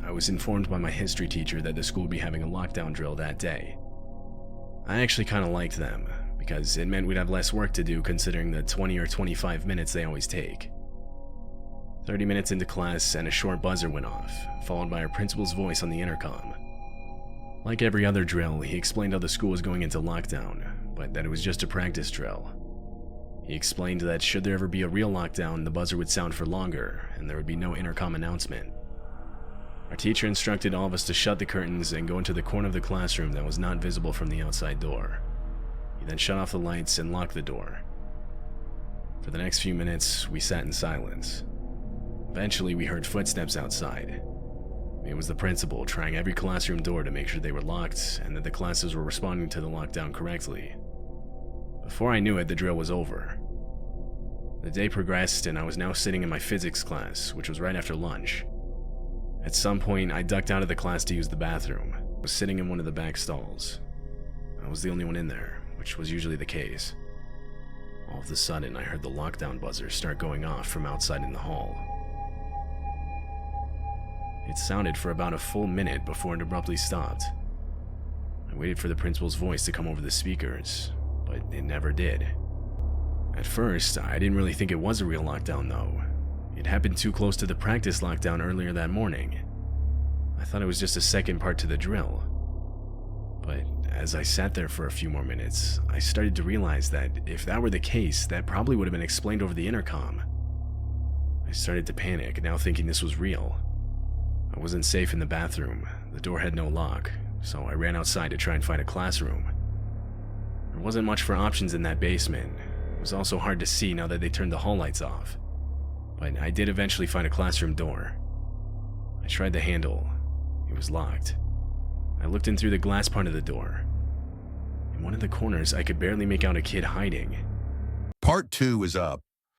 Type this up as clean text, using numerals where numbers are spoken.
I was informed by my history teacher that the school would be having a lockdown drill that day. I actually kind of liked them, because it meant we'd have less work to do considering the 20 or 25 minutes they always take. 30 minutes into class and a short buzzer went off, followed by our principal's voice on the intercom. Like every other drill, he explained how the school was going into lockdown, but that it was just a practice drill. He explained that should there ever be a real lockdown, the buzzer would sound for longer, and there would be no intercom announcement. Our teacher instructed all of us to shut the curtains and go into the corner of the classroom that was not visible from the outside door. He then shut off the lights and locked the door. For the next few minutes, we sat in silence. Eventually, we heard footsteps outside. It was the principal trying every classroom door to make sure they were locked and that the classes were responding to the lockdown correctly. Before I knew it, the drill was over. The day progressed and I was now sitting in my physics class, which was right after lunch. At some point, I ducked out of the class to use the bathroom. I was sitting in one of the back stalls. I was the only one in there, which was usually the case. All of a sudden, I heard the lockdown buzzer start going off from outside in the hall. It sounded for about a full minute before it abruptly stopped. I waited for the principal's voice to come over the speakers, but it never did. At first, I didn't really think it was a real lockdown though. It happened too close to the practice lockdown earlier that morning. I thought it was just a second part to the drill. But as I sat there for a few more minutes, I started to realize that if that were the case, that probably would have been explained over the intercom. I started to panic, now thinking this was real. I wasn't safe in the bathroom. The door had no lock, so I ran outside to try and find a classroom. There wasn't much for options in that basement. It was also hard to see now that they turned the hall lights off. But I did eventually find a classroom door. I tried the handle. It was locked. I looked in through the glass part of the door. In one of the corners, I could barely make out a kid hiding. Part 2 is up.